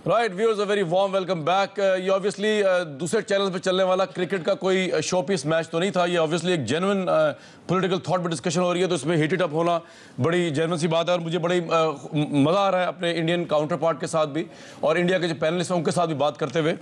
Right viewers, a very warm welcome back. ये obviously दूसरे channel पे चलने वाला क्रिकेट का कोई शो पीस मैच तो नहीं था। ये ऑब्वियसली एक जेन्युइन पॉलिटिकल थॉट पे डिस्कशन हो रही है, तो इसमें हीटेड अप होना बड़ी जेन्युइन सी बात है। और मुझे बड़ी मज़ा आ रहा है अपने इंडियन काउंटर पार्ट के साथ भी और इंडिया के जो पैनलिस्ट हैं उनके साथ भी बात करते हुए।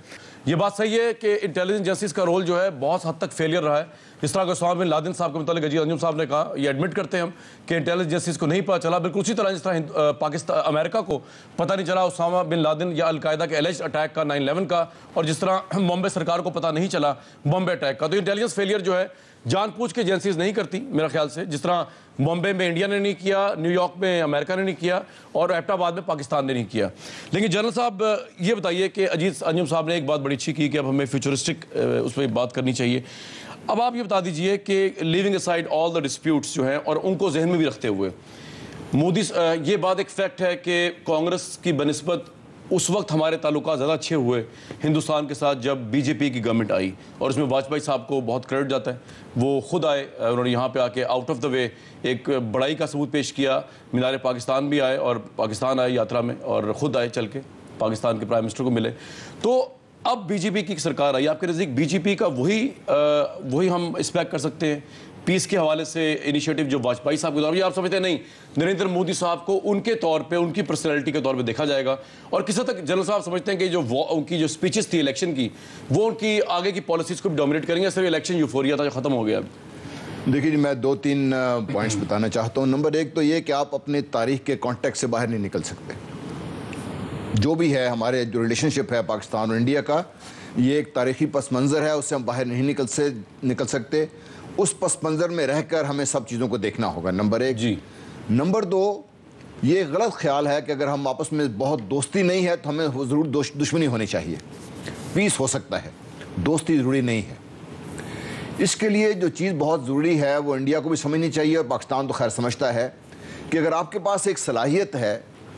ये बात सही है कि इंटेलिजेंस जस्टिस का रोल जो है बहुत हद तक फेलियर रहा है। जिस तरह उसामा बिन लादेन साहब के मुतालिक अजीज अंजुम साहब ने कहा, ये एडमिट करते हैं हम कि इंटेलिजेंस जस्टिस को नहीं पता चला। बिल्कुल उसी तरह जिस तरह पाकिस्तान अमेरिका को पता नहीं चला उसामा बिन लादेन या अलकायदा के एलिज्ड अटैक का 9/11 का, और जिस तरह बॉम्बे सरकार को पता नहीं चला बॉम्बे अटैक का। तो इंटेलिजेंस फेलियर जो है जानबूझ के एजेंसीज नहीं करती मेरा ख्याल से। जिस तरह बॉम्बे में इंडिया ने नहीं किया, न्यूयॉर्क में अमेरिका ने नहीं किया और एबटाबाद में पाकिस्तान ने नहीं किया। लेकिन जनरल साहब ये बताइए कि अजीज अंजुम साहब ने एक बात बड़ी अच्छी की कि अब हमें फ्यूचरिस्टिक उस पर बात करनी चाहिए। अब आप ये बता दीजिए कि leaving aside all the disputes जो हैं और उनको जहन में भी रखते हुए मोदी, ये बात एक फैक्ट है कि कांग्रेस की बनिस्बत उस वक्त हमारे ताल्लुकात ज़्यादा अच्छे हुए हिंदुस्तान के साथ जब बीजेपी की गवर्नमेंट आई, और उसमें वाजपेयी साहब को बहुत क्रेडिट जाता है। वो खुद आए, उन्होंने यहाँ पे आके आउट ऑफ द वे एक बड़ाई का सबूत पेश किया। मीनार पाकिस्तान भी आए और पाकिस्तान आए यात्रा में और ख़ुद आए चल के पाकिस्तान के प्राइम मिनिस्टर को मिले। तो अब बीजेपी की सरकार आई, आपके नज़दीक बीजेपी का वही हम एक्सपेक्ट कर सकते हैं पीस के हवाले से इनिशिएटिव जो वाजपेयी साहब के दौर में, आप समझते हैं नहीं नरेंद्र मोदी साहब को उनके तौर पे, उनकी पर्सनैलिटी के तौर पे देखा जाएगा? और किस हद तक जनरल साहब समझते हैं कि जो उनकी जो स्पीचेस थी इलेक्शन की, वो उनकी आगे की पॉलिसीज को भी डोमिनेट करेंगे? सिर्फ इलेक्शन यूफोरिया था जो खत्म हो गया। देखिए जी, मैं 2-3 पॉइंट्स बताना चाहता हूँ। नंबर 1 तो ये कि आप अपने तारीख के कॉन्टेक्स्ट से बाहर नहीं निकल सकते। जो भी है हमारे जो रिलेशनशिप है पाकिस्तान और इंडिया का, ये एक तारीखी पस मंज़र है, उससे हम बाहर नहीं निकल सकते। उस पस मंज़र में रहकर हमें सब चीज़ों को देखना होगा, नंबर 1 जी। नंबर 2, ये गलत ख्याल है कि अगर हम आपस में बहुत दोस्ती नहीं है तो हमें ज़रूर दुश्मनी होनी चाहिए। पीस हो सकता है, दोस्ती ज़रूरी नहीं है। इसके लिए जो चीज़ बहुत ज़रूरी है वो इंडिया को भी समझनी चाहिए, और पाकिस्तान तो खैर समझता है कि अगर आपके पास एक सलाहियत है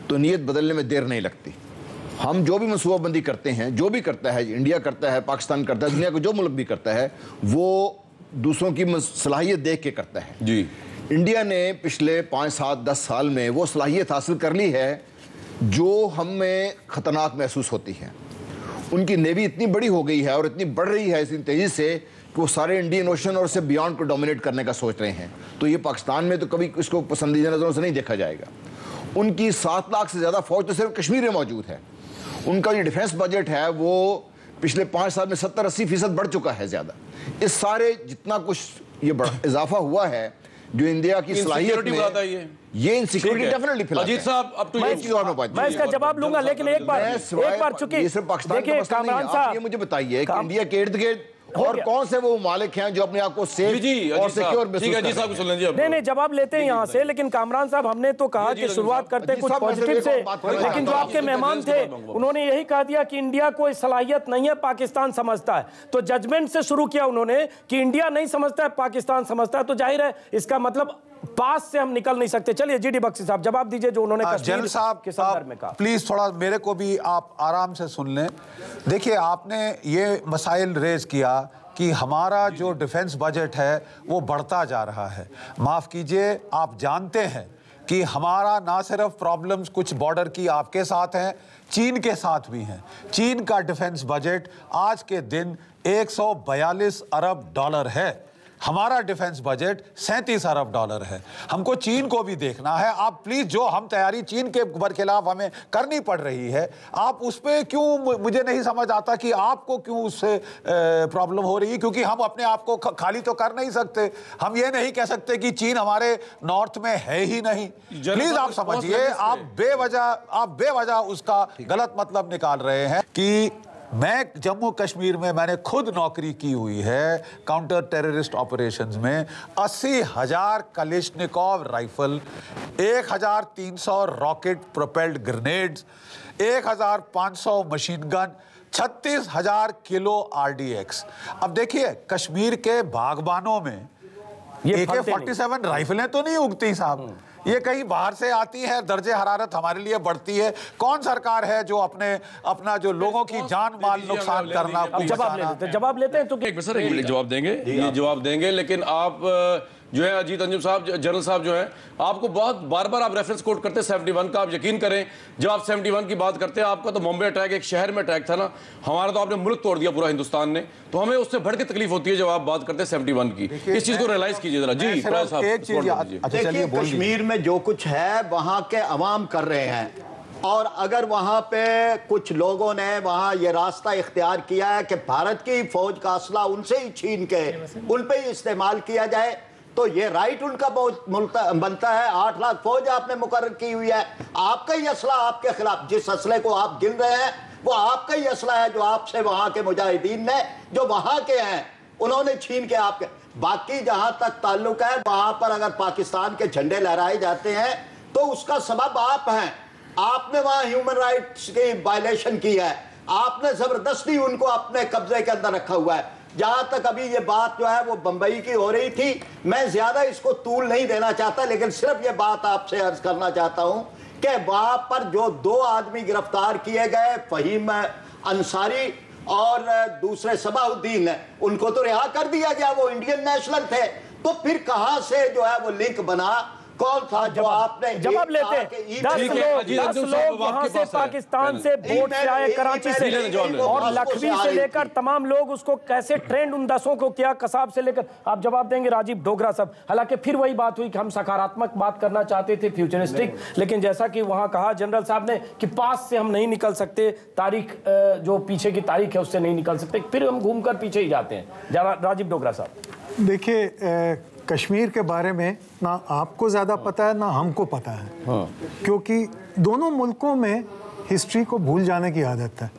तो नीयत बदलने में देर नहीं लगती। हम जो भी मनसूबाबंदी करते हैं, जो भी करता है, इंडिया करता है, पाकिस्तान करता है, दुनिया को जो मुल्क भी करता है, वो दूसरों की सलाहियत देख के करता है जी। इंडिया ने पिछले 5, 7, 10 साल में वो सलाहियत हासिल कर ली है जो हमें ख़तरनाक महसूस होती है। उनकी नेवी इतनी बड़ी हो गई है और इतनी बढ़ रही है इतनी तेज़ी से कि वो सारे इंडियन ओशन और उससे बियॉन्ड को डोमिनेट करने का सोच रहे हैं। तो ये पाकिस्तान में तो कभी इसको पसंदीदा नज़रों से नहीं देखा जाएगा। उनकी 7 लाख से ज़्यादा फ़ौज तो सिर्फ कश्मीर में मौजूद है। उनका जो डिफेंस बजट है वो पिछले 5 साल में 70-80% बढ़ चुका है ज़्यादा। इस सारे जितना कुछ ये इजाफा हुआ है जो इंडिया की सलाहियत में, ये इनसिक्योरिटी डेफिनेटली फैलाता है। अजीत साहब, अब तो मैं इसका जवाब लूंगा, लेकिन एक बार चुकी ये सिर्फ पाकिस्तान का मसला नहीं है। आप ये मुझे बताइए कि इंडिया के इर्द गिर्द और कौन से वो मालिक हैं जो अपने आप को सेफ और सिक्योर महसूस करते हैं? नहीं, जवाब लेते हैं यहाँ से। लेकिन कामरान साहब, हमने तो कहा कि शुरुआत करते कुछ पॉजिटिव से, लेकिन जो आपके मेहमान थे उन्होंने यही कहा दिया कि इंडिया कोई सलाहियत नहीं है, पाकिस्तान समझता है। तो जजमेंट से शुरू किया उन्होंने कि इंडिया नहीं समझता है, पाकिस्तान समझता है। तो जाहिर है इसका मतलब पास से हम निकल नहीं सकते। चलिए जीडी बख्शी साहब जवाब दीजिए जो उन्होंने जनरल साहब के संदर्भ में कहा। प्लीज थोड़ा मेरे को भी आप आराम से सुन लें। देखिए, आपने ये मसाइल रेज किया कि हमारा जो डिफेंस बजट है वो बढ़ता जा रहा है। माफ़ कीजिए, आप जानते हैं कि हमारा ना सिर्फ प्रॉब्लम्स कुछ बॉर्डर की आपके साथ हैं, चीन के साथ भी हैं। चीन का डिफेंस बजट आज के दिन 142 अरब डॉलर है। हमारा डिफेंस बजट 37 अरब डॉलर है। हमको चीन को भी देखना है। आप प्लीज, जो हम तैयारी चीन के बरखिलाफ हमें करनी पड़ रही है, आप उस पर क्यों, मुझे नहीं समझ आता कि आपको क्यों उससे प्रॉब्लम हो रही है। क्योंकि हम अपने आप को खाली तो कर नहीं सकते। हम ये नहीं कह सकते कि चीन हमारे नॉर्थ में है ही नहीं। प्लीज आप समझिए, आप बेवजह उसका गलत मतलब निकाल रहे हैं। कि मैं जम्मू कश्मीर में मैंने खुद नौकरी की हुई है काउंटर टेररिस्ट ऑपरेशंस में। 80,000 Kalashnikov rifle, 1,300 rocket propelled grenades, 1,500 machine gun, 36,000 kilo RDX। अब देखिए, कश्मीर के बागबानों में AK-47 राइफलें तो नहीं उगती साहब। ये कहीं बाहर से आती है, दर्जे हरारत हमारे लिए बढ़ती है। कौन सरकार है जो अपना जो लोगों की जान माल नुकसान करना। जवाब लेते हैं तो सर एक जवाब देंगे, ये जवाब देंगे, लेकिन आप जो है अजीत अंजुम साहब, जनरल साहब जो है, आपको बहुत बार बार आप रेफरेंस कोट करते हैं 71 का। आप यकीन करें जब आप 71 की बात करते हैं, आपका तो बॉम्बे अटैक एक शहर में अटैक था ना, हमारा तो आपने मुल्क तोड़ दिया पूरा हिंदुस्तान ने, तो हमें उससे बढ़ के तकलीफ होती है जब आप बात करते हैं 71 की। इस चीज को रियलाइज कीजिए जरा जी। देखिए कश्मीर में जो कुछ है वहां के अवाम कर रहे हैं, और अगर वहां पे कुछ लोगों ने वहां ये रास्ता इख्तियार किया है कि भारत की फौज का असला उनसे ही छीन के उन पे ही इस्तेमाल किया जाए, तो ये राइट उनका बनता है। 8 लाख फौज आपने मुकर्रर की हुई है, आपका ही असला आपके खिलाफ, जिस असले को आप गिन रहे हैं वो आपका ही असला है, जो आपसे वहां के मुजाहिदीन ने, जो वहां के हैं, उन्होंने छीन के आपके। बाकी जहां तक ताल्लुक है, वहां पर अगर पाकिस्तान के झंडे लहराए जाते हैं तो उसका सबब आप हैं। आपने वहां ह्यूमन राइट्स की वायलेशन की है, आपने जबरदस्ती उनको अपने कब्जे के अंदर रखा हुआ है। जहां तक अभी ये बात जो है वो बंबई की हो रही थी, मैं ज्यादा इसको तूल नहीं देना चाहता, लेकिन सिर्फ ये बात आपसे अर्ज करना चाहता हूं कि वहां पर जो 2 आदमी गिरफ्तार किए गए, फहीम अंसारी और दूसरे सबाउद्दीन, उनको तो रिहा कर दिया गया, वो इंडियन नेशनल थे। तो फिर कहां से जो है वो लिंक बना, कौन था जो आपने जवाब लेते हैं? 10 लोग वहां से पाकिस्तान से बोट से आए, कराची से और लखवी से लेकर तमाम लोग, उसको कैसे ट्रेंड उन 10 को किया, कसाब से लेकर। आप जवाब देंगे राजीव डोगरा साहब। हालांकि फिर वही बात हुई कि हम सकारात्मक बात करना चाहते थे, फ्यूचरिस्टिक, लेकिन जैसा कि वहां कहा जनरल साहब ने कि पास से हम नहीं निकल सकते, तारीख जो पीछे की तारीख है उससे नहीं निकल सकते, फिर हम घूमकर पीछे ही जाते हैं। राजीव डोगरा साहब देखिए, कश्मीर के बारे में ना आपको ज़्यादा पता है ना हमको पता है। क्योंकि दोनों मुल्कों में हिस्ट्री को भूल जाने की आदत है।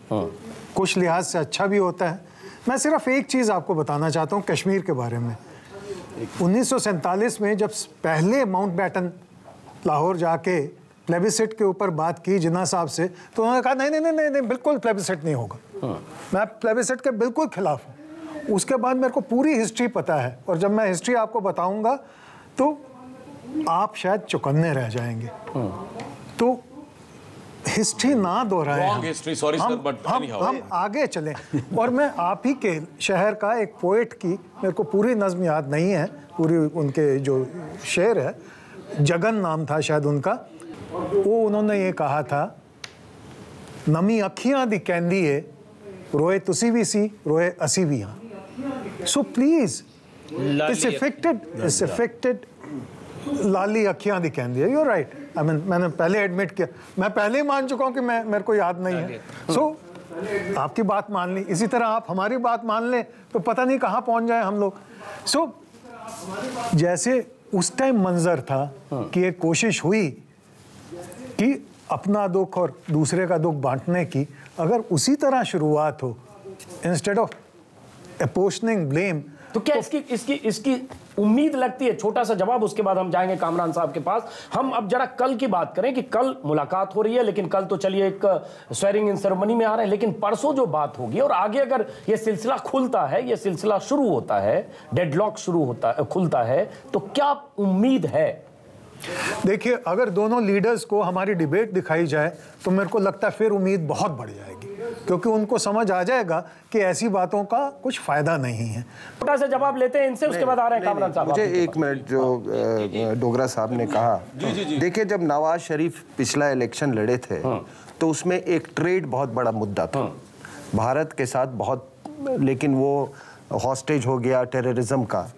कुछ लिहाज से अच्छा भी होता है। मैं सिर्फ एक चीज़ आपको बताना चाहता हूँ कश्मीर के बारे में। 1947 में जब पहले माउंटबेटन लाहौर जाके प्लेबिसिट के ऊपर बात की जिन्ना साहब से, तो उन्होंने कहा नहीं नहीं नहीं नहीं, बिल्कुल प्लेबिसिट नहीं होगा। मैं प्लेबिसिट के बिल्कुल खिलाफ हूँ। उसके बाद मेरे को पूरी हिस्ट्री पता है, और जब मैं हिस्ट्री आपको बताऊंगा तो आप शायद चौकन्ने रह जाएंगे। तो हिस्ट्री ना दोहराएं, हम आगे चलें। और मैं आप ही के शहर का एक पोएट की, मेरे को पूरी नज़्म याद नहीं है, पूरी उनके जो शेर है, जगन नाम था शायद उनका, वो उन्होंने ये कहा था, नमी अखियां दी कहंदी है, रोए तुसी भी सी, रोए असी भी हाँ। So please, it's affected लाली अखियां दी कहंदी है। You're right. I mean, मैंने पहले एडमिट किया, मैं पहले ही मान चुका हूं कि मेरे को याद नहीं है। So आपकी बात मान ली, इसी तरह आप हमारी बात मान लें तो पता नहीं कहाँ पहुंच जाए हम लोग। So जैसे उस टाइम मंजर था कि एक कोशिश हुई कि अपना दुख और दूसरे का दुख बांटने की, अगर उसी तरह शुरुआत हो, इंस्टेड ऑफ apportioning blame, तो क्या इसकी उम्मीद लगती है? छोटा सा जवाब, उसके बाद हम जाएंगे कामरान साहब के पास। हम अब जरा कल की बात करें कि कल मुलाकात हो रही है, लेकिन कल तो चलिए एक स्वेरिंग इन सेरेमनी में आ रहे हैं, लेकिन परसों जो बात होगी और आगे अगर ये सिलसिला खुलता है, ये सिलसिला शुरू होता है, डेडलॉक शुरू होता है, खुलता है, तो क्या उम्मीद है? देखिए, अगर दोनों लीडर्स को हमारी डिबेट दिखाई जाए तो मेरे को लगता है फिर उम्मीद बहुत बढ़ जाएगी, क्योंकि उनको समझ आ जाएगा कि ऐसी बातों का कुछ फायदा नहीं है। छोटा सा जवाब लेते हैं इनसे, उसके बाद आ रहे हैं कामरान साहब। मुझे 1 मिनट, जो डोगरा साहब ने कहा, देखिए जब नवाज शरीफ पिछला इलेक्शन लड़े थे तो उसमें एक ट्रेड बहुत बड़ा मुद्दा था भारत के साथ, बहुत, लेकिन वो हॉस्टेज हो गया टेररिज्म का।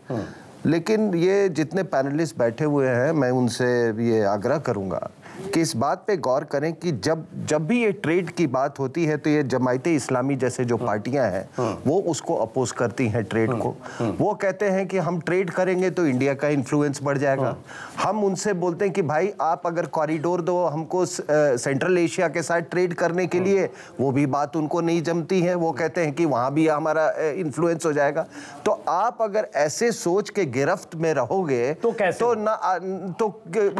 लेकिन ये जितने पैनलिस्ट बैठे हुए हैं, मैं उनसे ये आग्रह करूंगा कि इस बात पे गौर करें कि जब भी ये ट्रेड की बात होती है तो ये जमायते इस्लामी जैसे जो पार्टियां हैं वो उसको अपोज करती हैं ट्रेड को। वो कहते हैं कि हम ट्रेड करेंगे तो इंडिया का इन्फ्लुएंस बढ़ जाएगा। हम उनसे बोलते हैं कि भाई आप अगर कॉरिडोर दो हमको सेंट्रल एशिया के साथ ट्रेड करने के लिए, वो भी बात उनको नहीं जमती है। वो कहते हैं कि वहाँ भी हमारा इन्फ्लुएंस हो जाएगा। तो आप अगर ऐसे सोच के गिरफ्त में रहोगे तो कैसे? तो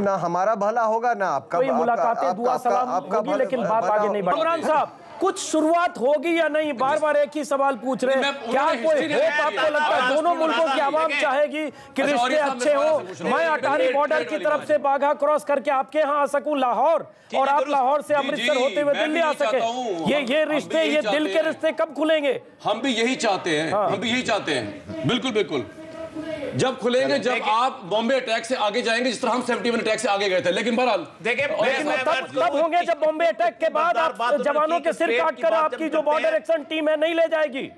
ना हमारा भला होगा ना आपका कोई मुलाकातें, दुआ सलाम होगी, लेकिन बात आगे नहीं बढ़ी। इमरान साहब, कुछ शुरुआत होगी या नहीं? बार बार एक ही सवाल पूछ रहे हैं। क्या कोई होप आपको लगता है दोनों मुल्कों की आवाम चाहेगी कि रिश्ते अच्छे हो? मैं अटारी बॉर्डर की तरफ से बाघा क्रॉस करके आपके यहाँ आ सकूं लाहौर, और आप लाहौर से अमृतसर होते हुए दिल्ली आ सके। ये रिश्ते, ये दिल के रिश्ते कब खुलेंगे? हम भी यही चाहते हैं, हम भी यही चाहते हैं, बिल्कुल बिल्कुल। जब खुलेंगे, जब आप बॉम्बे अटैक से आगे जाएंगे, जिस तरह हम 71 अटैक से आगे गए थे। लेकिन बहरहाल तब होंगे जब बॉम्बे अटैक के बाद आप जवानों के सिर काटकर आपकी जो बॉर्डर एक्शन टीम है नहीं ले जाएगी।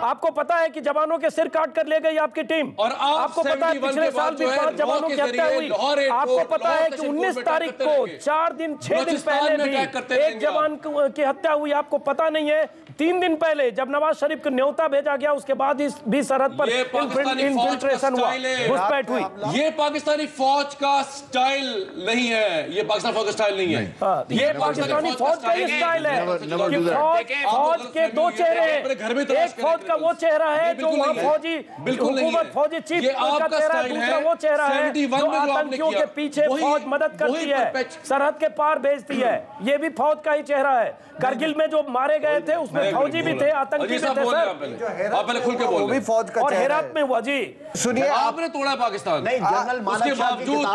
आपको पता है कि जवानों के सिर काट कर ले गई आपकी टीम, और आपको पता है पिछले साल भी 5 जवानों की हत्या हुई। आपको पता है कि 19 तारीख को 6 दिन पहले भी एक जवान की हत्या हुई। आपको पता नहीं है 3 दिन पहले जब नवाज शरीफ को न्योता भेजा गया, उसके बाद भी सरहद पर इन्फिल्ट्रेशन हुआ, घुसपैठ हुई। ये पाकिस्तानी फौज का स्टाइल नहीं है, ये पाकिस्तान फौज का स्टाइल नहीं है, ये पाकिस्तानी फौज का ही स्टाइल है। फौज के 2 चेहरे हैं, एक फौज का वो चेहरा है जो वहाँ फौजी हुकूमत, फौजी चीफ का चेहरा है, दूसरा वो चेहरा है जो आतंकियों के पीछे फौज मदद करती है, सरहद के पार भेजती है। ये भी फौज का ही चेहरा है। करगिल में जो मारे गए थे उसमें फौजी भी थे, आतंकी भी थे सर। आप पहले खुल के बोल, वो भी फौज का और हेरात में हुआ जी। सुनिए, आपने तोड़ा पाकिस्तान, नहीं, जनरल उसके बावजूद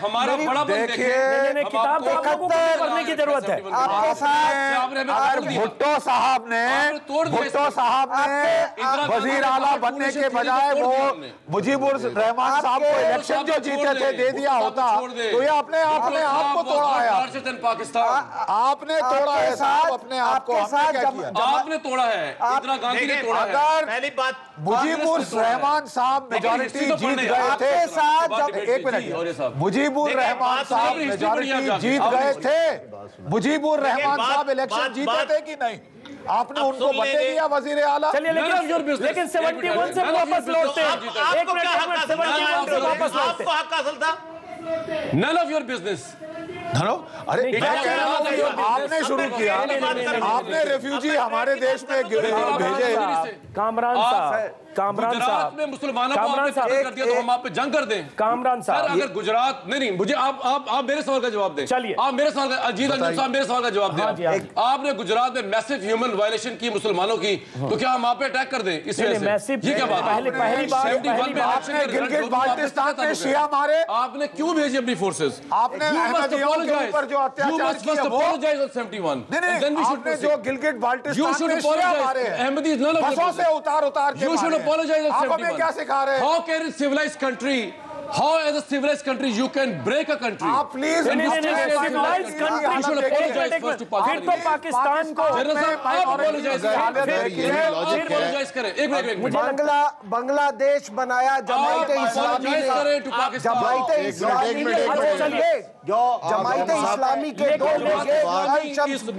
हमारा बड़ा किताब तो आप लोगों को पढ़ने की जरूरत है। आपके साथ भुट्टो साहब ने वजीर आला बनने के बजाय वो मुजीबुर रहमान साहब को इलेक्शन जो जीते थे दे दिया होता, तो ये अपने आप को तोड़ा है। पाकिस्तान आपने तोड़ा है साहब अपने आप को। आपने तोड़ा है, इंदिरा गांधी ने तोड़ा है। अगर पहली बात मुजीबुर रहमान साहब मेजॉरिटी जीत गए थे, एक मिनट, मुजीबुर रहमान साहब मेजॉरिटी जीत गए थे, मुजीबुर रहमान साहब इलेक्शन जीते थे कि नहीं? आपने उनको बता दिया वजीर आला। चलिए, लेकिन 71 से वापस लौटते हैं। एक मिनट, 71 से वापस लौटते हैं। None of your business. अरे आपने शुरू किया, आपने रेफ्यूजी हमारे देश में भेजे। कामरान साहब में मुसलमानों को आपने कर दिया तो हम आप पे जंग कर दें। कामरान साहब, अगर गुजरात नहीं, मुझे आप मेरे सवाल का जवाब दें। चलिए, आप मेरे सवाल का, अजीत अंजुम साहब मेरे सवाल का जवाब दें। आपने गुजरात में मैसिव ह्यूमन वायलेशन की मुसलमानों की, तो क्या हम आप पे अटैक कर दें इस वजह से? ये क्या बात? पहली बार गिलगित बाल्टिस्तान में शिया मारे, आपने क्यों भेजी अपनी फोर्सेस? आपने अहमदियों के ऊपर जो अत्याचार किया वो आपने जो गिलगित बाल्टिस्तान में शिया मारे अहमदी बसों से उतार के मारे। आप हमें क्या सिखा रहे हैं? How can a civilized country, how as a civilized country you can break a country? आप प्लीज सिविलाइज्ड कंट्री, फिर तो पाकिस्तान को बांग्लादेश बनाया जमायते इस्लामी ने, जमायते इस्लामी के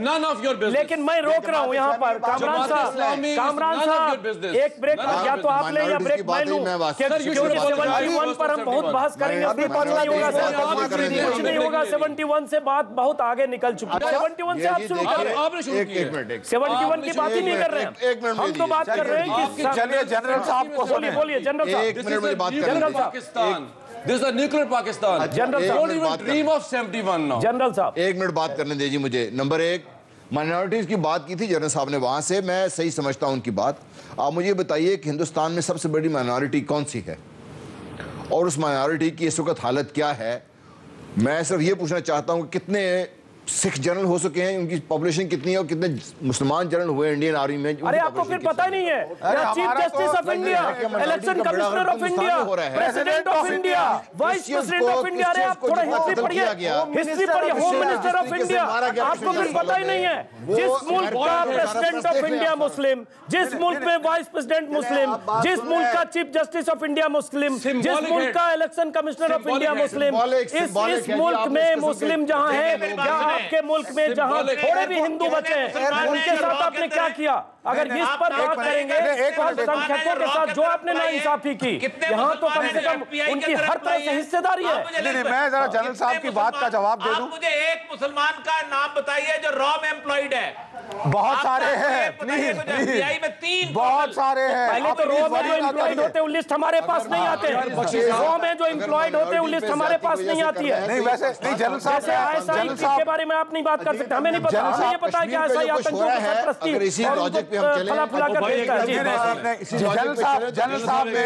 none of your business. लेकिन मैं रोक रहा हूँ यहाँ पर कामरान साहब, एक ब्रेक या तो आप लें या ब्रेक मैं लूँ, क्योंकि 71 पर हम बहुत बहस करेंगे। अभी कुछ नहीं होगा। 71 से बात बहुत आगे निकल चुकी है। 71 से आप शुरू कर रहे हैं, 71 की बात ही नहीं कर रहे हैं हम, तो बात कर रहे हैं कि चलिए जनरल साहब को बोलिए जनरल साहब। This is a nuclear Pakistan. General साहब, don't even dream of 71 now. General साहब, 1 मिनट बात करने दीजिए मुझे। नंबर 1, माइनॉरिटीज़ की बात की थी जनरल साहब ने, वहाँ से मैं सही समझता हूँ उनकी बात। आप मुझे बताइए कि हिंदुस्तान में सबसे बड़ी माइनॉरिटी कौन सी है और उस माइनॉरिटी की इस वक्त हालत क्या है? मैं सिर्फ ये पूछना चाहता हूँ कि कितने सिख जनरल हो सके हैं, उनकी पॉपुलेशन कितनी है और कितने मुसलमान जनरल हुए इंडियन आर्मी में? अरे आपको फिर पता नहीं है? Chief justice of India, election commissioner of India, president of India, vice president of India. अरे आप थोड़ा हिस्ट्री पढ़िए, होम मिनिस्टर ऑफ इंडिया। आपको फिर पता ही नहीं है? जिस मुल्क का प्रेसिडेंट ऑफ इंडिया मुस्लिम, जिस मुल्क में वाइस प्रेसिडेंट मुस्लिम, जिस मुल्क का chief justice of India Muslim, जिस मुल्क का election commissioner of India Muslim, इस मुल्क में मुस्लिम जहां है, आपके मुल्क में जहां थोड़े भी हिंदू बचे हैं, उनके साथ आपने क्या किया? अगर इस पर बात करेंगे अल्पसंख्यकों के साथ जो आपने नाइंसाफी की, यहाँ तो कम से कम उनकी हर तरह से हिस्सेदारी है। नहीं, मैं जरा जनरल साहब की बात का जवाब दे दूं। मुझे एक मुसलमान का नाम बताइए जो रॉ में एम्प्लॉयड है। बहुत सारे हैं, प्लीज प्लीज, बहुत सारे हैं। पहले तो रो में जो एम्प्लॉयड होते हैं लिस्ट हमारे पास नहीं आते हैं, रो में जो एम्प्लॉयड होते हैं लिस्ट हमारे पास नहीं आती है। नहीं वैसे नहीं, जनरल साहब के बारे में आप नहीं बात कर सकते, हमें नहीं पता, हमें ये पता है कि ऐसा ही आतंकियों को सरपरस्ती अगर इसी लॉजिक पे हम चलें, फला फला कर देता है। जनरल साहब ने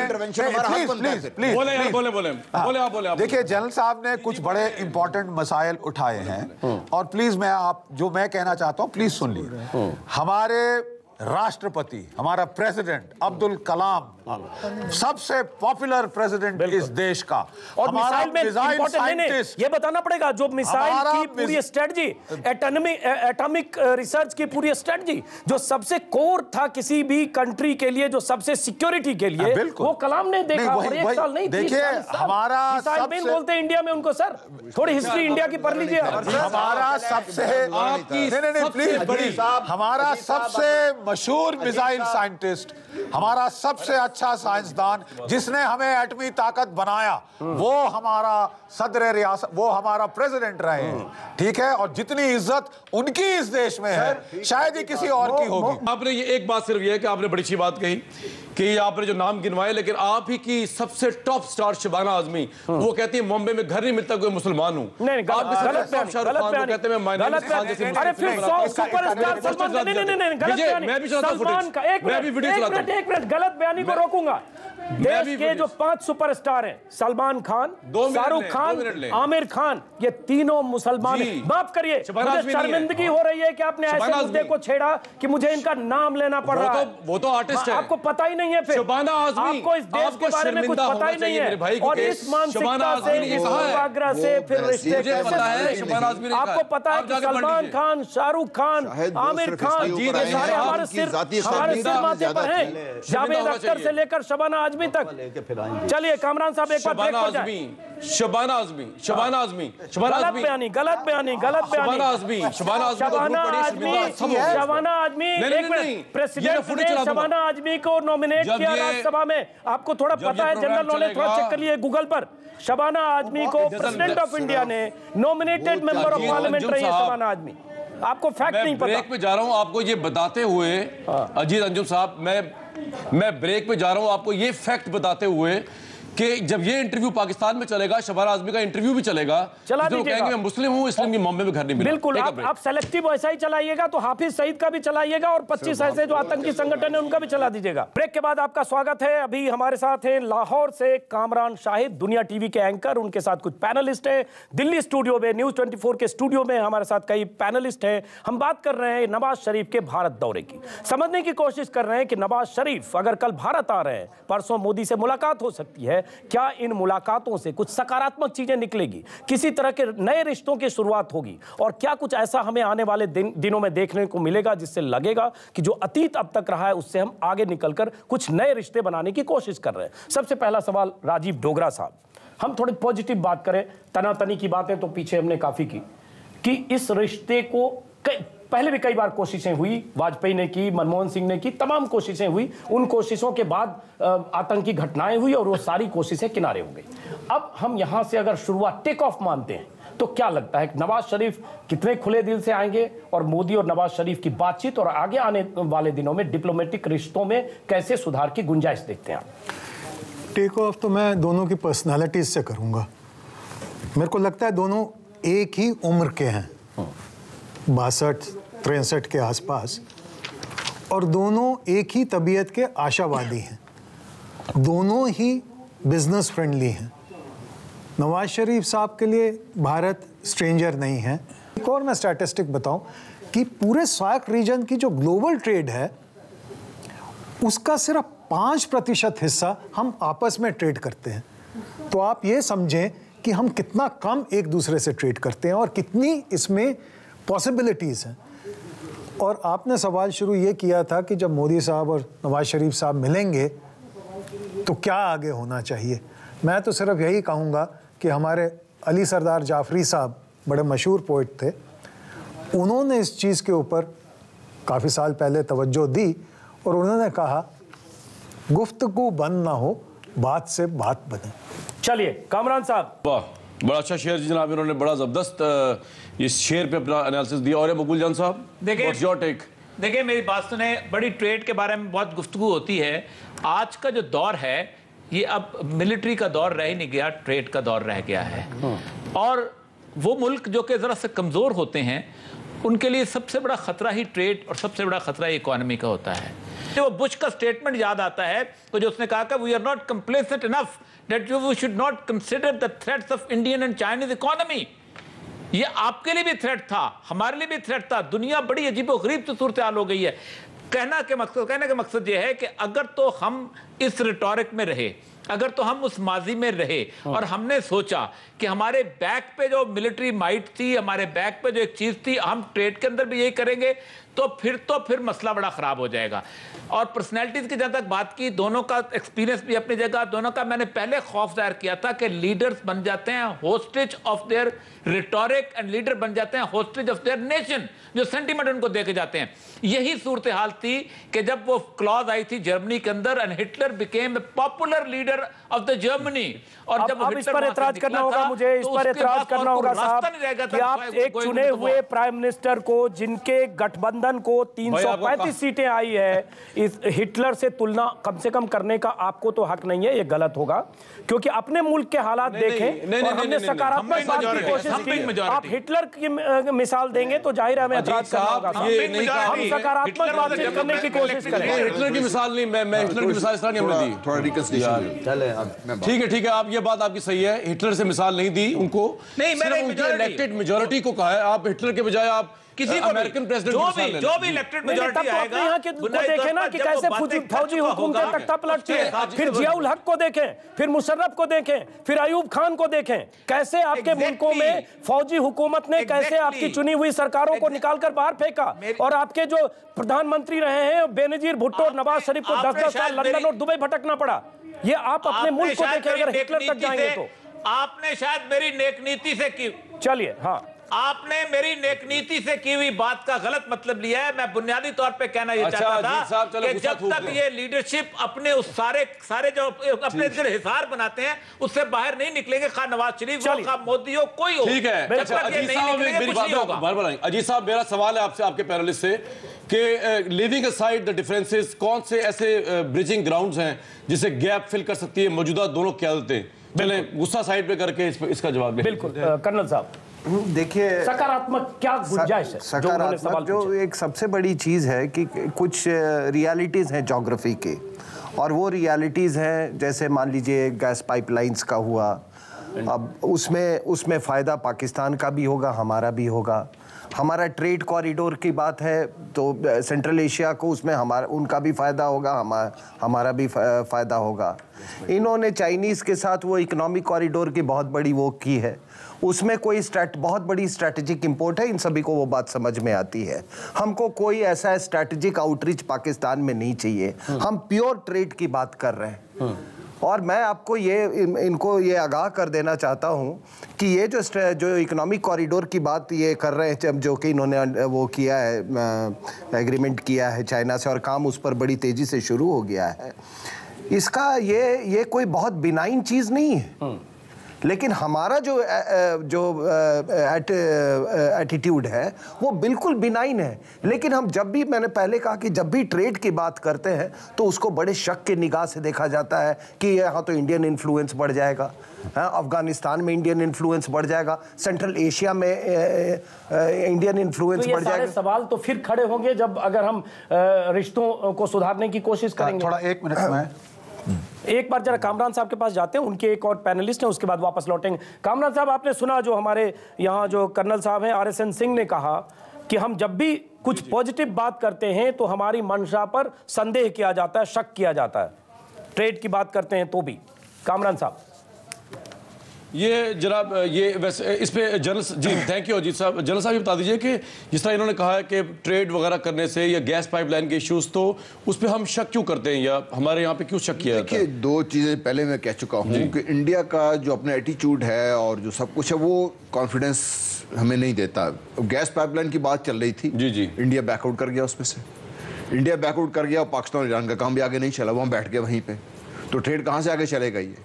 देखिए, जनरल साहब ने कुछ बड़े इंपॉर्टेंट मसाइल उठाए हैं और प्लीज जो मैं कहना चाहता हूं प्लीज सुन लीजिए। हमारे राष्ट्रपति, हमारा प्रेसिडेंट अब्दुल कलाम सबसे पॉपुलर प्रेसिडेंट इस देश का, और मिसाइल में साइंटिस्ट, ये बताना पड़ेगा जो मिसाइल की पूरी स्ट्रेटजी, एटॉमिक रिसर्च की पूरी स्ट्रेटजी, जो सबसे कोर था किसी भी कंट्री के लिए, जो सबसे सिक्योरिटी के लिए, वो कलाम ने देखा। और एक साल नहीं, देखिए हमारा मिसाइल बोलते हैं इंडिया में उनको। सर थोड़ी हिस्ट्री इंडिया की पढ़ लीजिए। हमारा सबसे हमारा सबसे मशहूर मिसाइल साइंटिस्ट, हमारा सबसे अच्छा साइंसदान जिसने हमें एटमी ताकत बनाया, वो हमारा सदर रियासत, वो हमारा प्रेसिडेंट रहे हैं, ठीक है। और जितनी इज्जत उनकी इस देश में है शायद ही किसी और की होगी। आपने ये एक बात सिर्फ ये है कि आपने बड़ी अच्छी बात कही कि आपने जो नाम गिनवाए, लेकिन आप ही की सबसे टॉप स्टार शबाना आजमी, वो कहती है मुंबई में घर नहीं मिलता कोई मुसलमान हूं। नहीं, गलत कहते हैं। अरे फिर 100 सुपरस्टार सलमान, नहीं गलत बयानी, मैं भी चलाता हूं, एक मिनट गलत बयानी को रोकूंगा। देश के जो 5 सुपरस्टार हैं, सलमान खान, शाहरुख खान, आमिर खान, ये तीनों मुसलमान। माफ करिए, मुझे शर्मिंदगी हो रही है कि आपने ऐसे मुद्दे को छेड़ा कि मुझे इनका नाम लेना पड़ रहा है। वो तो आर्टिस्ट है, आपको पता ही नहीं है, फिर आपको इस देश के बारे में कुछ पता ही नहीं है। और इस मानसिकता से, इस पूर्वाग्रह से फिर रिश्ते आपको पता है कि सलमान खान, शाहरुख खान, आमिर खान, ये सारे हमारे सिर माथे पर हैं, जावेद अख्तर से लेकर शबाना आजमी तक। चलिए कामरान साहब एक बार ब्रेक पर जाएं। शबाना आजमी एक मिनट, प्रेसिडेंट ने शबाना आजमी को नॉमिनेट किया राज्यसभा में। आपको थोड़ा पता है, जनरल नॉलेज थोड़ा चेक कर लिए गूगल पर। शबाना आजमी को प्रेसिडेंट ऑफ इंडिया ने नॉमिनेटेड मेंबर ऑफ पार्लियामेंट रही है शबाना आजमी। आपको फैक्ट नहीं पता। ब्रेक पे जा रहा हूं आपको ये बताते हुए, अजीत अंजुम साहब, मैं ब्रेक पे जा रहा हूं आपको ये फैक्ट बताते हुए कि जब ये इंटरव्यू पाकिस्तान में चलेगा, शबाना आजमी का इंटरव्यू भी चलेगा, चला तो कहेंगे मैं मुस्लिम हूं इसलिए मुंबई में घर नहीं मिला। बिल्कुल, आप सेलेक्टिव वैसा ही चलाइएगा तो हाफिज सईद का भी चलाइएगा और 25 ऐसे जो आतंकी संगठन है उनका भी चला दीजिएगा। ब्रेक के बाद आपका स्वागत है। अभी हमारे साथ हैं लाहौर से कामरान शाहिद, दुनिया टीवी के एंकर, उनके साथ कुछ पैनलिस्ट हैं। दिल्ली स्टूडियो में, न्यूज 24 के स्टूडियो में हमारे साथ कई पैनलिस्ट हैं। हम बात कर रहे हैं नवाज शरीफ के भारत दौरे की, समझने की कोशिश कर रहे हैं कि नवाज शरीफ अगर कल भारत आ रहे हैं, परसों मोदी से मुलाकात हो सकती है, क्या इन मुलाकातों से कुछ सकारात्मक चीजें निकलेगी, किसी तरह के नए रिश्तों की शुरुआत होगी, और क्या कुछ ऐसा हमें आने वाले दिनों में देखने को मिलेगा जिससे लगेगा कि जो अतीत अब तक रहा है उससे हम आगे निकलकर कुछ नए रिश्ते बनाने की कोशिश कर रहे हैं। सबसे पहला सवाल राजीव डोगरा साहब, हम थोड़ी पॉजिटिव बात करें, तनातनी की बातें तो पीछे हमने काफी की कि इस रिश्ते को पहले भी कई बार कोशिशें हुई, वाजपेयी ने की, मनमोहन सिंह ने की, तमाम कोशिशें हुई। उन कोशिशों के बाद आतंकी घटनाएं हुई और वो सारी कोशिशें किनारे हो गई। अब हम यहां से अगर शुरुआत टेक ऑफ मानते हैं तो क्या लगता है नवाज शरीफ कितने खुले दिल से आएंगे और मोदी और नवाज शरीफ की बातचीत और आगे आने वाले दिनों में डिप्लोमेटिक रिश्तों में कैसे सुधार की गुंजाइश देखते हैं? टेक ऑफ तो मैं दोनों की पर्सनालिटीज से करूंगा। मेरे को लगता है दोनों एक ही उम्र के हैं, 62-63 के आसपास, और दोनों एक ही तबीयत के आशावादी हैं, दोनों ही बिजनेस फ्रेंडली हैं। नवाज शरीफ साहब के लिए भारत स्ट्रेंजर नहीं है। एक और मैं स्टैटिस्टिक बताऊं कि पूरे सार्क रीजन की जो ग्लोबल ट्रेड है उसका सिर्फ 5% हिस्सा हम आपस में ट्रेड करते हैं। तो आप ये समझें कि हम कितना कम एक दूसरे से ट्रेड करते हैं और कितनी इसमें पॉसिबिलिटीज़ हैं। और आपने सवाल शुरू ये किया था कि जब मोदी साहब और नवाज शरीफ साहब मिलेंगे तो क्या आगे होना चाहिए। मैं तो सिर्फ यही कहूँगा कि हमारे अली सरदार जाफरी साहब बड़े मशहूर पोइट थे, उन्होंने इस चीज़ के ऊपर काफ़ी साल पहले तवज्जो दी और उन्होंने कहा गुफ्तगू बंद ना हो, बात से बात बने। चलिए कामरान साहब। वाह, बड़ा अच्छा शेयर जनाब, इन्होंने बड़ा ज़बरदस्त इस शेयर पे अपना एनालिसिस दिया। और मकबूल जान साहब, व्हाट्स योर टेक? देखिए मेरी बात सुने, बड़ी ट्रेड के बारे में बहुत गुफ्तगू होती है। आज का जो दौर है ये अब मिलिट्री का दौर रह ही नहीं गया, ट्रेड का दौर रह गया है। और वो मुल्क जो कि ज़रा से कमज़ोर होते हैं उनके लिए सबसे बड़ा ख़तरा ही ट्रेड और सबसे बड़ा ख़तरा इकोनॉमी का होता है। वो बुश का स्टेटमेंट याद आता है तो जो उसने कहा कि we are not complacent enough that we should not consider the threats of Indian and Chinese economy. ये आपके लिए भी थ्रेट था, हमारे लिए भी थ्रेट था। दुनिया बड़ी अजीबोगरीब सी सूरत हाल हो गई है। कहने का मकसद ये है कि अगर तो हम इस रिटोरिक में रहे, अगर तो हम उस माजी में रहे और हमने सोचा कि हमारे बैक पे जो मिलिट्री माइट थी, हमारे बैक पे जो एक चीज़ थी, हम ट्रेड के अंदर भी यही करेंगे, तो फिर मसला बड़ा ख़राब हो जाएगा। और पर्सनैलिटीज़ की जहाँ तक बात की, दोनों का एक्सपीरियंस भी अपनी जगह, दोनों का मैंने पहले खौफ जाहिर किया था कि लीडर्स बन जाते हैं hostage of their rhetoric and leader बन जाते हैं होस्टेज ऑफ देयर नेशन, जो सेंटीमेंट उनको देके जाते हैं। यही सूरत हाल थी कि जब वो क्लॉज आई थी जर्मनी के अंदर and Hitler became a popular leader of the Germany. और जब अब इस पर एतराज करना होगा, मुझे इस पर एतराज करना होगा साहब कि आप एक चुने हुए प्राइम मिनिस्टर को, जिनके गठबंधन को 335 सीटें आई है, इस हिटलर से तुलना कम से कम करने का आपको तो हक नहीं है, ये गलत होगा। क्योंकि अपने मुल्क के हालात देखें और हमने सकारात्मक बात की कोशिश की। आप हिटलर की मिसाल देंगे तो जाहिर है हमें एतराज करना होगा। हम सकारात्मक बातचीत करने की कोशिश करें। हिटलर की मिसाल नहीं, मैं हिटलर की मिसाल इस तरह नहीं हमने दी। थोड़ा रिकंसिलिएशन ठीक है, आप ये बात आपकी सही है, हिटलर से मिसाल नहीं दी उनको, नहीं मैंने इलेक्टेड मेजॉरिटी को कहा है। आप हिटलर के बजाय आप किसी को अमेरिकन प्रेसिडेंट जो भी इलेक्टेड मेजॉरिटी आएगा, यहाँ के देखें ना कि कैसे फौजी हुकूमतें तख्ता पलटती है, फिर जियाउल हक को देखें, फिर मुशर्रफ को देखें, फिर अयूब खान को देखें, कैसे आपके मुल्कों में फौजी हुकूमत ने कैसे आपकी चुनी हुई सरकारों को निकालकर बाहर फेंका। और आपके जो प्रधानमंत्री रहे हैं बेनजीर भुट्टो और नवाज शरीफ को 10-10 साल लंदन और दुबई भटकना पड़ा। ये आप अपने मुल्क को देखें, अगर हिटलर तक जाएंगे तो। आपने शायद मेरी नेक नीति से की, चलिए, हाँ, आपने मेरी नेक नीति से की हुई बात का गलत मतलब लिया है। मैं बुनियादी तौर पे कहना ये चाहता था कि जब तक ये लीडरशिप अपने उस सारे जो अपने हिसार बनाते हैं उससे बाहर नहीं निकलेंगे, खा नवाज शरीफ हो, खा मोदी हो, कोई हो, जब तक ये नहीं निकलेंगे कुछ नहीं होगा। अजीत साहब, मेरा सवाल है आपसे, आपके पैनलिस्ट से, कि लिविंग असाइड द डिफरेंसेस, कौन से ऐसे ब्रिजिंग ग्राउंड्स हैं जिसे गैप फिल कर सकती है मौजूदा दोनों क़यादतें? पहले गुस्सा साइड पे करके इसका जवाब दें। बिल्कुल कर्नल साहब, देखिए सकारात्मक क्या गुंजाइश है? सकारात्मक जो एक सबसे बड़ी चीज़ है कि कुछ रियलिटीज़ हैं ज्योग्राफी के, और वो रियलिटीज़ हैं जैसे मान लीजिए गैस पाइपलाइंस का हुआ, अब उसमें फ़ायदा पाकिस्तान का भी होगा, हमारा भी होगा। हमारा ट्रेड कॉरिडोर की बात है तो सेंट्रल एशिया को उसमें उनका भी फ़ायदा होगा, हमारा भी फ़ायदा होगा। इन्होंने चाइनीज़ के साथ वो इकोनॉमिक कॉरिडोर की बहुत बड़ी वो की है, उसमें कोई बहुत बड़ी स्ट्रैटेजिक इंपोर्ट है, इन सभी को वो बात समझ में आती है। हमको कोई ऐसा स्ट्रैटेजिक आउटरीच पाकिस्तान में नहीं चाहिए, हम प्योर ट्रेड की बात कर रहे हैं। और मैं आपको इनको ये आगाह कर देना चाहता हूँ कि ये जो इकोनॉमिक कॉरिडोर की बात ये कर रहे हैं, जो कि इन्होंने वो किया है, एग्रीमेंट किया है चाइना से, और काम उस पर बड़ी तेज़ी से शुरू हो गया है, इसका ये कोई बहुत बिनाइन चीज़ नहीं है। लेकिन हमारा जो एटीट्यूड है वो बिल्कुल बिनाइन है। लेकिन हम जब भी, मैंने पहले कहा कि जब भी ट्रेड की बात करते हैं तो उसको बड़े शक के निगाह से देखा जाता है कि यहाँ तो इंडियन इन्फ्लुएंस बढ़ जाएगा, अफगानिस्तान में इंडियन इन्फ्लुएंस बढ़ जाएगा, सेंट्रल एशिया में इंडियन इन्फ्लुएंस बढ़ जाएगा। सवाल तो फिर खड़े होंगे जब अगर हम रिश्तों को सुधारने की कोशिश करेंगे। थोड़ा एक मिनट में एक बार जरा कामरान साहब के पास जाते हैं, उनके एक और पैनलिस्ट हैं, उसके बाद वापस लौटेंगे। कामरान साहब, आपने सुना जो हमारे यहाँ जो कर्नल साहब हैं RSN सिंह ने कहा कि हम जब भी कुछ पॉजिटिव बात करते हैं तो हमारी मंशा पर संदेह किया जाता है, शक किया जाता है, ट्रेड की बात करते हैं तो भी। कामरान साहब, ये जनाब, ये वैसे इस पे general ji, thank you Ajit sahab. General साहब ये बता दीजिए कि जिस तरह इन्होंने कहा है कि ट्रेड वगैरह करने से या गैस पाइपलाइन के इश्यूज, तो उस पर हम शक क्यों करते हैं, या हमारे यहाँ पे क्यों शक किया जाता है? देखिए, दो चीज़ें पहले मैं कह चुका हूँ कि इंडिया का जो अपना एटीट्यूड है और जो सब कुछ है वो कॉन्फिडेंस हमें नहीं देता। गैस पाइपलाइन की बात चल रही थी, जी जी, इंडिया बैकआउट कर गया उसमें से, इंडिया बैकआउट कर गया, पाकिस्तान और ईरान का काम भी आगे नहीं चला, वहाँ बैठ गए वहीं पर, तो ट्रेड कहाँ से आगे चलेगा ये?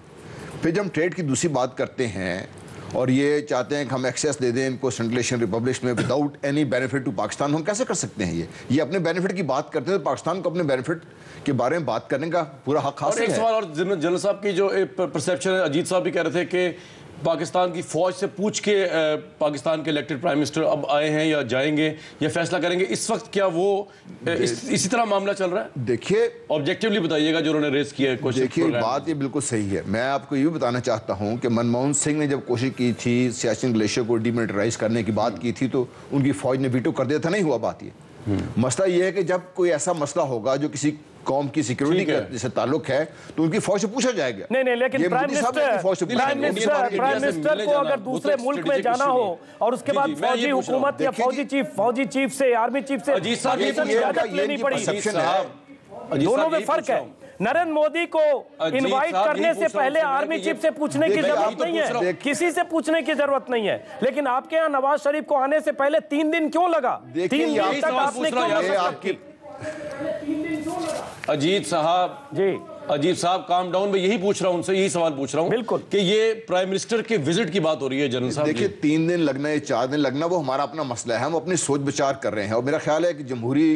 फिर जब हम ट्रेड की दूसरी बात करते हैं और ये चाहते हैं कि हम एक्सेस दे दें इनको सेंट्रल एशियन रिपब्लिक्स में without any benefit to Pakistan. हम कैसे कर सकते हैं? ये अपने बेनिफिट की बात करते हैं तो पाकिस्तान को अपने बेनिफिट के बारे में बात करने का पूरा हक हासिल है। एक सवाल और जनरल साहब की जो परसेप्शन है, अजीत साहब भी कह रहे थे कि पाकिस्तान की फौज से पूछ के पाकिस्तान के इलेक्टेड प्राइम मिनिस्टर अब आए हैं या जाएंगे या फैसला करेंगे, इस वक्त क्या वो इसी तरह मामला चल रहा है? देखिए, ऑब्जेक्टिवली बताइएगा जो उन्होंने रेज किया है। देखिए, बात ये बिल्कुल सही है। मैं आपको ये भी बताना चाहता हूं कि मनमोहन सिंह ने जब कोशिश की थी सियाचिन ग्लेशियर को डिमिलिटराइज करने की बात की थी तो उनकी फौज ने वीटो कर दिया था। नहीं हुआ बात ये। मसला ये है कि जब कोई ऐसा मसला होगा जो किसी कौम की सिक्योरिटी से ताल्लुक है तो उनकी फौज से पूछा जाएगा। नहीं, लेकिन प्राइम मिनिस्टर को अगर दूसरे मुल्क में जाना हो और उसके बाद फौजी हुकूमत या फौजी चीफ से, आर्मी चीफ से इजाजत लेनी पड़ी, दोनों में फर्क है। नरेंद्र मोदी को इनवाइट करने से पहले आर्मी चीफ से पूछने की जरूरत नहीं है, किसी से पूछने की जरूरत नहीं है। लेकिन आपके यहाँ नवाज शरीफ को आने से पहले 3 दिन क्यों लगा? 3 दिन तक आपने क्यों? अजीत साहब काम डाउन, मैं यही पूछ रहा हूं उनसे, यही सवाल पूछ रहा हूं बिल्कुल कि ये प्राइम मिनिस्टर के विजिट की बात हो रही है जनरल साहब। देखिए, 3 दिन लगना या 4 दिन लगना वो हमारा अपना मसला है। हम अपनी सोच विचार कर रहे हैं और मेरा ख्याल है कि जमहूरी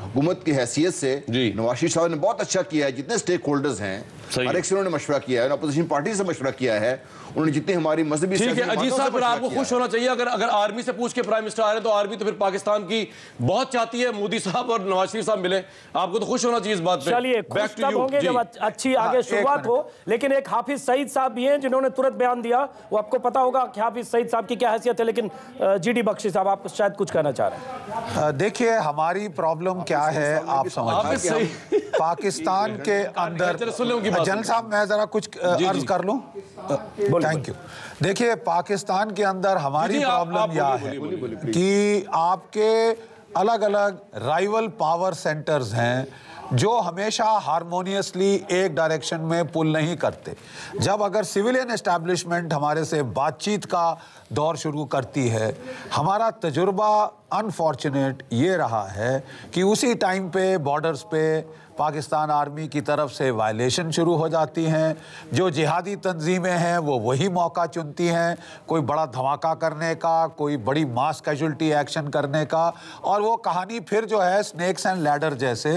हुकूमत की हैसियत से नवाज शरीफ साहब ने बहुत अच्छा किया है। जितने स्टेक होल्डर्स हैं हर एक से उन्होंने मशवरा किया है, अपोजिशन पार्टी से मशवरा किया है, उन्होंने जितनी हमारी मजहबी। ठीक है अजीत साहब, पर आपको खुश होना चाहिए अगर आर्मी से पूछ के प्राइम मिनिस्टर आ रहे हैं तो आर्मी तो फिर पाकिस्तान की बहुत चाहती है मोदी साहब और नवाज शरीफ साहब मिले, आपको तो खुश होना चाहिए इस बात पे। चलिए, खुश तब होंगे जब अच्छी आगे शुरुआत हो। लेकिन एक हाफिज सईद साहब भी हैं जिन्होंने तुरंत बयान दिया, वो आपको पता होगा कि हाफिज सईद साहब की क्या हैसियत है। लेकिन जीडी बख्शी साहब, आप शायद कुछ कहना चाह रहे हैं। देखिए, हमारी प्रॉब्लम क्या है आप समझिए। पाकिस्तान के अंदर जनरल साहब, मैं जरा कुछ अर्ज कर लूं। Thank you. देखिए, पाकिस्तान के अंदर हमारी प्रॉब्लम यह है कि आपके अलग अलग राइवल पावर सेंटर्स हैं जो हमेशा हारमोनियसली एक डायरेक्शन में पुल नहीं करते। जब अगर सिविलियन एस्टैब्लिशमेंट हमारे से बातचीत का दौर शुरू करती है, हमारा तजुर्बा अनफॉर्चुनेट ये रहा है कि उसी टाइम पे बॉर्डर्स पे पाकिस्तान आर्मी की तरफ से वायलेशन शुरू हो जाती हैं। जो जिहादी तंजीमें हैं वो वही मौका चुनती हैं कोई बड़ा धमाका करने का, कोई बड़ी मास कैजुअल्टी एक्शन करने का, और वो कहानी फिर जो है स्नेक्स एंड लैडर जैसे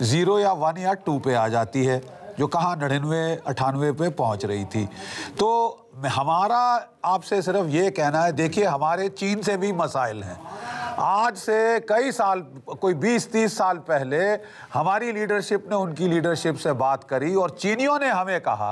0 या 1 या 2 पे आ जाती है, जो कहाँ 99-98 पे पहुँच रही थी। तो हमारा आपसे सिर्फ ये कहना है, देखिए हमारे चीन से भी मसाइल हैं। आज से कई साल, कोई 20-30 साल पहले हमारी लीडरशिप ने उनकी लीडरशिप से बात करी और चीनियों ने हमें कहा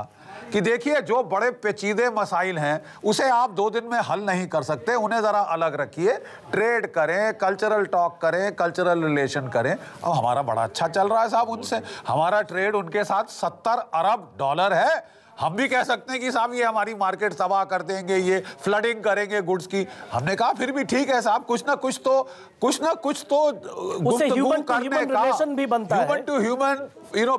कि देखिए जो बड़े पेचीदे मसाइल हैं उसे आप 2 दिन में हल नहीं कर सकते, उन्हें ज़रा अलग रखिए, ट्रेड करें, कल्चरल टॉक करें, कल्चरल रिलेशन करें। अब हमारा बड़ा अच्छा चल रहा है साहब उनसे, हमारा ट्रेड उनके साथ $70 अरब है। हम भी कह सकते हैं कि साहब ये हमारी मार्केट तबाह कर देंगे, ये फ्लडिंग करेंगे गुड्स की। हमने कहा फिर भी ठीक है साहब, कुछ ना कुछ तो ह्यूमन टू ह्यूमन रिलेशन भी बनता है, human to human,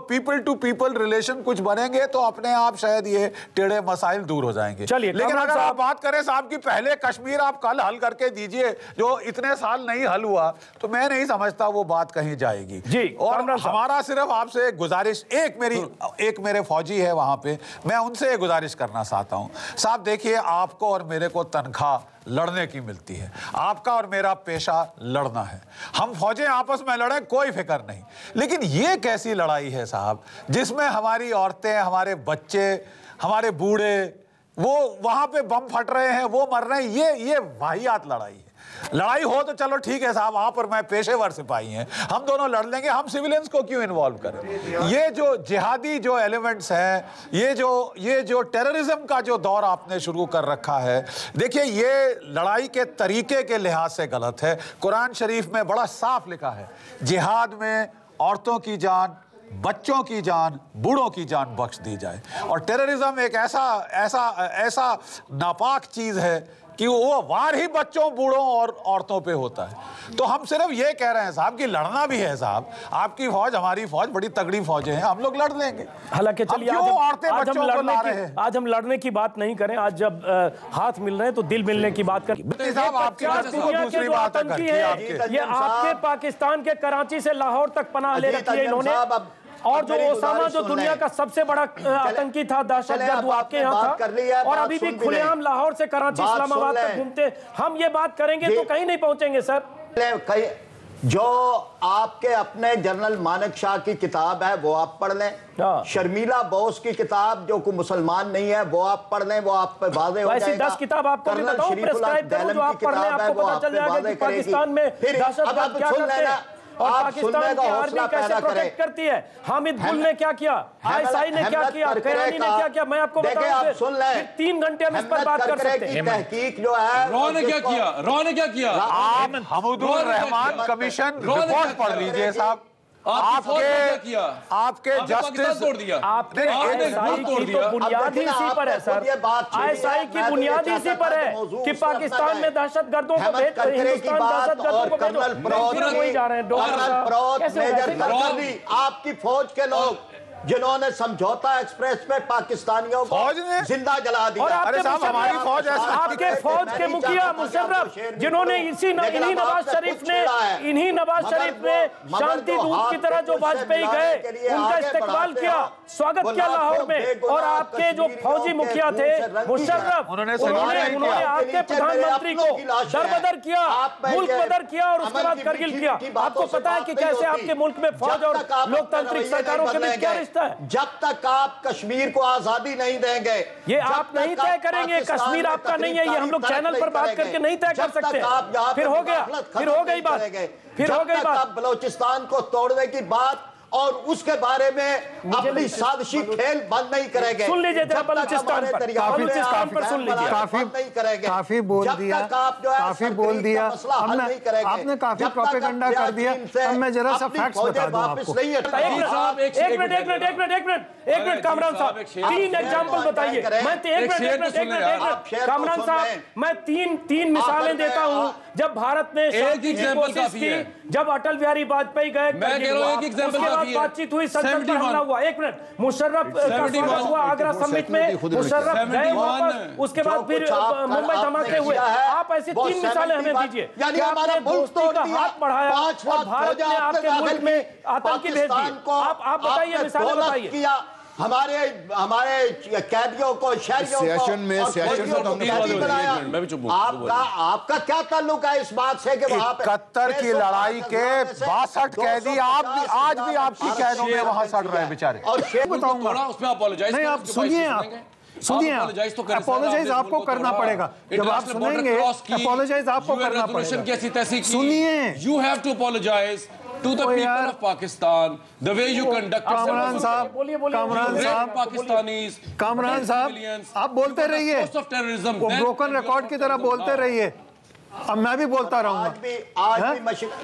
people to people relation कुछ बनेंगे तो अपने आप शायद ये टेढ़े मसाइल दूर हो जाएंगे। लेकिन अगर आप बात करें साहब कि पहले कश्मीर आप कल हल करके दीजिए जो इतने साल नहीं हल हुआ, तो मैं नहीं समझता वो बात कहीं जाएगी जी। और हमारा सिर्फ आपसे गुजारिश, एक मेरे फौजी है वहां पे, मैं उनसे गुजारिश करना चाहता हूं साहब, देखिए आपको और मेरे को तनख्वाह लड़ने की मिलती है, आपका और मेरा पेशा लड़ना है। हम फौजें आपस में लड़ें कोई फिक्र नहीं, लेकिन ये कैसी लड़ाई है साहब जिसमें हमारी औरतें, हमारे बच्चे, हमारे बूढ़े, वो वहां पे बम फट रहे हैं, वो मर रहे हैं। ये वाहियात लड़ाई है। लड़ाई हो तो चलो ठीक है साहब, आप और मैं पेशेवर सिपाही हैं, हम दोनों लड़ लेंगे, हम सिविलियंस को क्यों इन्वॉल्व करें? ये जो जिहादी जो एलिमेंट्स हैं, ये जो टेररिज्म का जो दौर आपने शुरू कर रखा है, देखिए ये लड़ाई के तरीके के लिहाज से गलत है। कुरान शरीफ में बड़ा साफ लिखा है, जिहाद में औरतों की जान, बच्चों की जान, बूढ़ों की जान बख्श दी जाए। और टेररिज्म एक ऐसा नापाक चीज है कि वो वार ही बच्चों, बूढ़ों और औरतों पे होता है। तो हम सिर्फ ये कह रहे हैं साहब कि लड़ना भी है साहब, आपकी फौज, हमारी फौज बड़ी तगड़ी फौजें हैं, हम लोग लड़ लेंगे। हालांकि चलिए आज हम लड़ने की बात नहीं करें, आज जब हाथ मिल रहे हैं तो दिल मिलने की बात करें। ये आपके पाकिस्तान के कराची से लाहौर तक पनाह ले रखी है इन्होंने। और जो ओसामा जो दुनिया का सबसे बड़ा आतंकी था, दहशतगर्द, वो आपके यहाँ था, और अभी भी खुलेआम लाहौर से कराची इस्लामाबाद तक घूमते। हम ये बात करेंगे तो कहीं नहीं पहुंचेंगे सर। जो आपके अपने जनरल मानेक शाह की किताब है वो आप पढ़ लें, शर्मिला बोस की किताब जो कोई मुसलमान नहीं है वो आप पढ़ लें, वो आप पे वाज़े हो जाएगा। 10 किताब आपको भी बताऊं, प्रेस्क्राइब करूं, जो आप पढ़ लें, आपको पता चल जाएगा कि पाकिस्तान में दहशतगर्द क्या करते हैं और पाकिस्तान की आर्मी कैसे प्रोटेक्ट करती है। हामिद गुल ने क्या किया, आईएसआई ने क्या किया, कयानी ने क्या किया, मैं आपको बताऊं। 3 घंटे हम इस पर बात कर सकते हैं। तहकीक जो है रॉ ने क्या किया, रॉ ने क्या किया, आप हमीदुर रहमान कमीशन रिपोर्ट पढ़ लीजिए साहब। आपके जस्टिस आपने आईएसआई की तो बुनियाद ही इसी पर है सर, आईएसआई की बुनियाद ही इसी पर है कि पाकिस्तान में दहशतगर्दों को भेज, हिंदुस्तान दहशतगर्दों को भेजो, वही जा रहे हैं। आपकी फौज के लोग जिन्होंने समझौता एक्सप्रेस पे पाकिस्तानियों को जिंदा जला दिया। और आपके साहब हमारी फौज है, आपके फौज के मुखिया मुशर्रफ जिन्होंने इन्हीं नवाज शरीफ ने शांति दूत की तरह जो वाजपेयी गए उनका इस्तेकबाल किया, स्वागत किया लाहौर में। और आपके जो फौजी मुखिया थे मुशर्रफ, उन्होंने आपके प्रधानमंत्री को दरबदर किया, मुल्क बदर किया और उसके बाद करगिल किया। आपको पता है कि कैसे आपके मुल्क में फौज और लोकतांत्रिक सरकारों के बीच क्या रिश्ता है? जब तक आप कश्मीर को आजादी नहीं देंगे, ये आप नहीं तय करेंगे, कश्मीर आपका नहीं है, ये हम लोग चैनल पर बात करके नहीं तय कर सकते। फिर हो गया, फिर हो गई बात, फिर हो गई बात। बलोचिस्तान को तोड़ने की बात और उसके बारे में अपनी साजिशी खेल बंद नहीं करेंगे। सुन लीजिए जरा बलूचिस्तान पर सुन लीजिए। काफी बोल दिया, काफी बोल दिया, आपने काफी प्रोपेगेंडा कर दिया। अब मैं जरा सा फैक्ट्स बता दूं आपको। एक मिनट कामरान साहब, 3 एग्जांपल बताइए। मैं एक मिनट कामरान साहब, मैं तीन मिसालें देता हूं जब भारत ने कोशिश की, जब अटल बिहारी वाजपेयी गए, बातचीत हुई, संसद पर हमला हुआ। एक मिनट, मुशर्रफ का स्वागत हुआ आगरा समिट में, मुशर्रफ गए वापस, उसके बाद फिर मुंबई धमाके हुए। आप ऐसी 3 मिसालें हमें दीजिए। यानी हमारा दोस्ती का हाथ बढ़ाया और भारत ने आपके मुल्क में आतंकी भेज दिए। आप बताइए, मिसालें बताइए। हमारे कैदियों को, शहरियों को आपका क्या ताल्लुक है इस बात से कि वहां पे 71 की लड़ाई के 62 कैदी आज भी आपकी कैदों में वहां सड़ रहे हैं बेचारे। और बताऊंगा उसमें अपोलोजाइज नहीं, आप सुनिए, अपोलोजाइज आपको करना पड़ेगा। जब आप सुनेंगे अपोलोजाइज आपको करना पड़ेगा। सुनिए, you have to apologize to the people of Pakistan, the way you conduct Kamran sahab, आप बोलते रहिए, वो ब्रोकन रिकॉर्ड की तरह बोलते रहिए। अब मैं भी बोलता रहूंगा,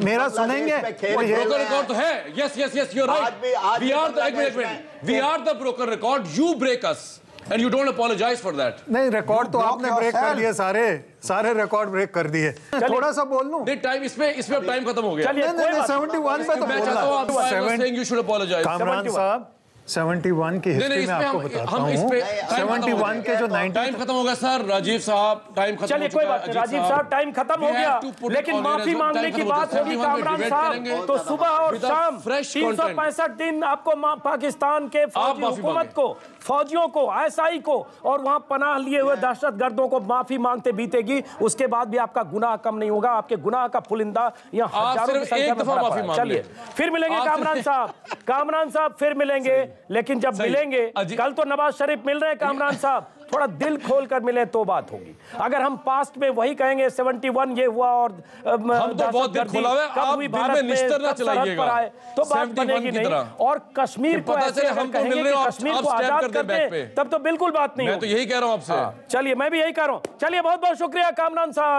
मेरा सुनेंगे। ब्रोकन रिकॉर्ड तो है, yes, you're right. We are the broken record. You break us. And you don't apologize for that. नहीं, रिकॉर्ड तो आपने ब्रेक कर दिए, सारे रिकॉर्ड ब्रेक कर दिए। थोड़ा सा बोल लूं? नहीं, टाइम इसमें टाइम खत्म हो गया। नहीं, 71 पे तो बोलना। You should apologize. कामरान साहब, 71 की हिस्ट्री में आपको बताता हूँ। 71 के जो 90 टाइम खत्म हो गया सर, राजीव साहब टाइम खत्म। चलिए कोई बात नहीं, राजीव साहब टाइम खत्म हो गया, लेकिन माफी मांगने की बात होगी कामरान साहब। तो सुबह और शाम 365 दिन आपको पाकिस्तान के फौजी हुकूमत को, फौजियों को, आईएसआई को और वहां पनाह लिए हुए दहशतगर्दों को माफी मांगते बीतेगी। उसके बाद भी आपका गुनाह कम नहीं होगा, आपके गुनाह का पुलिंदा यहाँ हजारों की संख्या में बढ़ा है। चलिए फिर मिलेंगे कामरान साहब फिर मिलेंगे। लेकिन जब मिलेंगे, कल तो नवाज शरीफ मिल रहे हैं कामरान साहब, थोड़ा दिल खोल कर मिले तो बात होगी। अगर हम पास्ट में वही कहेंगे 71 ये हुआ और हम तो बहुत दिल खोला है, आप दिल में निश्चर ना चलाइएगा, तो बात बनेगी नहीं। और कश्मीर को ऐसे हम कहेंगे कि कश्मीर को आजाद कर दें, तब तो बिल्कुल बात नहीं। मैं तो यही कह रहा हूं आपसे। चलिए मैं भी यही कह रहा हूं। चलिए बहुत बहुत शुक्रिया कामरान साहब।